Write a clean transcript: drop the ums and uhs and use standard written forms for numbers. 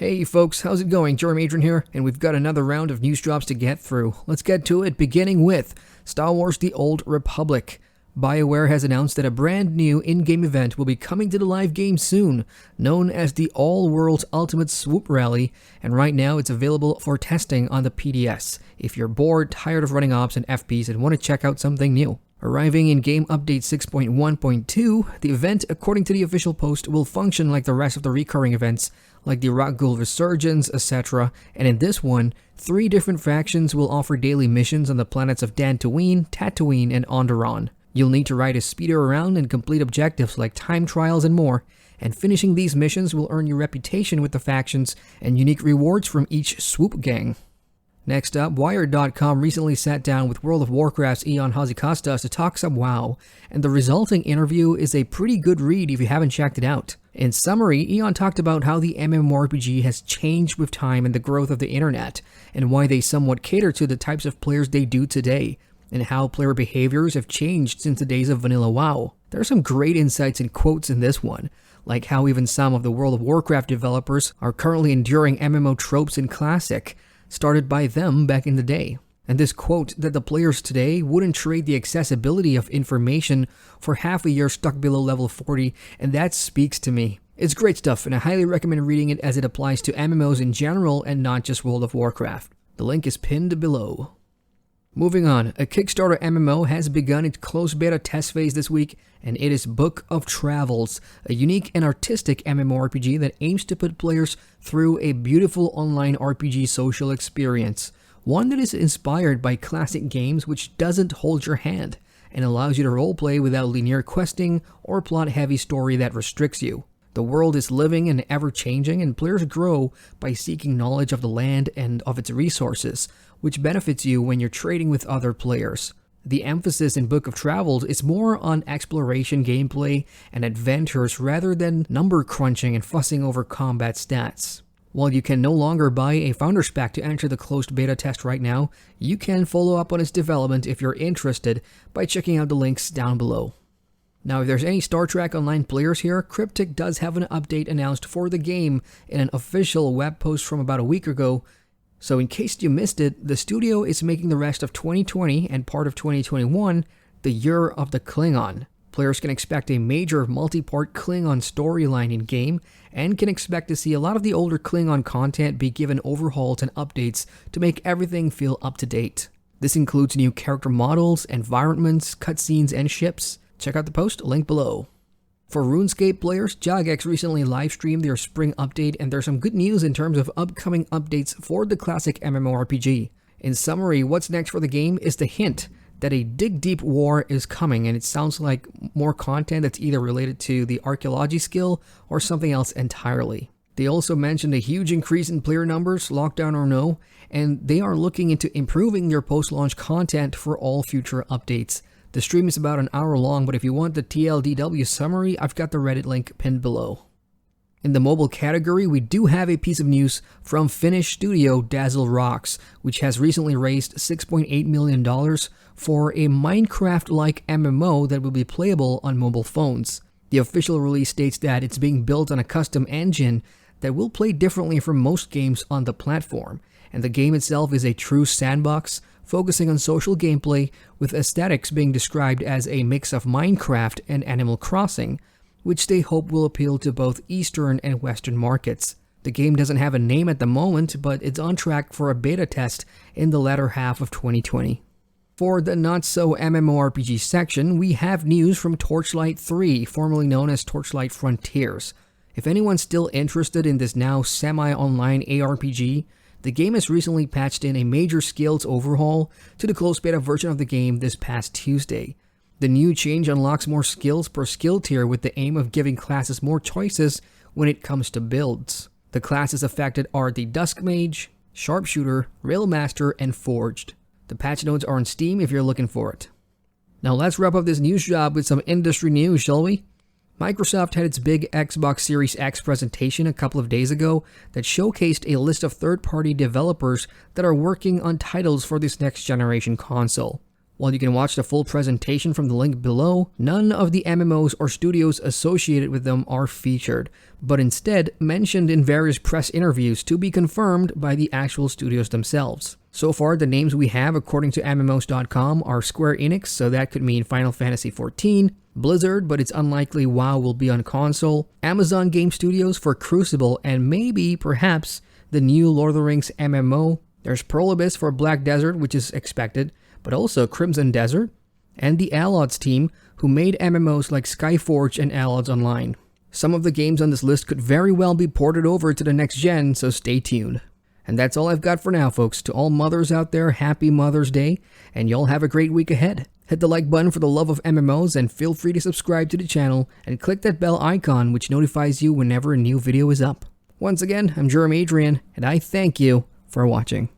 Hey folks, how's it going? Adrian here, and we've got another round of news drops to get through. Let's get to it, beginning with Star Wars: The Old Republic. BioWare has announced that a brand new in-game event will be coming to the live game soon, known as the All-Worlds Ultimate Swoop Rally, and right now it's available for testing on the PDS, if you're bored, tired of running ops and FPs, and want to check out something new. Arriving in Game Update 6.1.2, the event, according to the official post, will function like the rest of the recurring events, like the Rakghoul Resurgence, etc., and in this one, 3 different factions will offer daily missions on the planets of Dantooine, Tatooine, and Onderon. You'll need to ride a speeder around and complete objectives like time trials and more, and finishing these missions will earn you reputation with the factions and unique rewards from each swoop gang. Next up, Wired.com recently sat down with World of Warcraft's Eon Hazikastas to talk some WoW, and the resulting interview is a pretty good read if you haven't checked it out. In summary, Eon talked about how the MMORPG has changed with time and the growth of the internet, and why they somewhat cater to the types of players they do today, and how player behaviors have changed since the days of vanilla WoW. There are some great insights and quotes in this one, like how even some of the World of Warcraft developers are currently enduring MMO tropes in Classic, started by them back in the day. And this quote that the players today wouldn't trade the accessibility of information for half a year stuck below level 40, and that speaks to me. It's great stuff, and I highly recommend reading it as it applies to MMOs in general and not just World of Warcraft. The link is pinned below. Moving on, a Kickstarter MMO has begun its closed beta test phase this week, and it is Book of Travels, a unique and artistic MMORPG that aims to put players through a beautiful online RPG social experience. One that is inspired by classic games which doesn't hold your hand, and allows you to roleplay without linear questing or plot-heavy story that restricts you. The world is living and ever-changing, and players grow by seeking knowledge of the land and of its resources, which benefits you when you're trading with other players. The emphasis in Book of Travels is more on exploration gameplay and adventures rather than number crunching and fussing over combat stats. While you can no longer buy a Founder's Pack to enter the closed beta test right now, you can follow up on its development if you're interested by checking out the links down below. Now, if there's any Star Trek Online players here, Cryptic does have an update announced for the game in an official web post from about a week ago. So in case you missed it, the studio is making the rest of 2020 and part of 2021 the year of the Klingon. Players can expect a major multi-part Klingon storyline in-game, and can expect to see a lot of the older Klingon content be given overhauls and updates to make everything feel up to date. This includes new character models, environments, cutscenes, and ships. Check out the post, link below. For RuneScape players, Jagex recently livestreamed their spring update, and there's some good news in terms of upcoming updates for the classic MMORPG. In summary, what's next for the game is the hint that a Dig Deep war is coming, and it sounds like more content that's either related to the archaeology skill or something else entirely. They also mentioned a huge increase in player numbers, lockdown or no, and they are looking into improving their post-launch content for all future updates. The stream is about an hour long, but if you want the TLDW summary, I've got the Reddit link pinned below. In the mobile category, we do have a piece of news from Finnish studio DAZZLE Rocks, which has recently raised $6.8 million for a Minecraft-like MMO that will be playable on mobile phones. The official release states that it's being built on a custom engine that will play differently from most games on the platform, and the game itself is a true sandbox, focusing on social gameplay, with aesthetics being described as a mix of Minecraft and Animal Crossing, which they hope will appeal to both Eastern and Western markets. The game doesn't have a name at the moment, but it's on track for a beta test in the latter half of 2020. For the not-so-MMORPG section, we have news from Torchlight 3, formerly known as Torchlight Frontiers. If anyone's still interested in this now semi-online ARPG, the game has recently patched in a major skills overhaul to the closed beta version of the game this past Tuesday. The new change unlocks more skills per skill tier with the aim of giving classes more choices when it comes to builds. The classes affected are the Dusk Mage, Sharpshooter, Railmaster, and Forged. The patch notes are on Steam if you're looking for it. Now let's wrap up this news job with some industry news, shall we? Microsoft had its big Xbox Series X presentation a couple of days ago that showcased a list of third-party developers that are working on titles for this next-generation console. While you can watch the full presentation from the link below, none of the MMOs or studios associated with them are featured, but instead mentioned in various press interviews to be confirmed by the actual studios themselves. So far, the names we have according to MMOs.com are Square Enix, so that could mean Final Fantasy XIV, Blizzard, but it's unlikely WoW will be on console, Amazon Game Studios for Crucible, and maybe, perhaps, the new Lord of the Rings MMO. There's Pearl Abyss for Black Desert, which is expected, but also Crimson Desert, and the Allods team, who made MMOs like Skyforge and Allods Online. Some of the games on this list could very well be ported over to the next gen, so stay tuned. And that's all I've got for now, folks. To all mothers out there, happy Mother's Day, and y'all have a great week ahead. Hit the like button for the love of MMOs, and feel free to subscribe to the channel, and click that bell icon which notifies you whenever a new video is up. Once again, I'm Adrian, and I thank you for watching.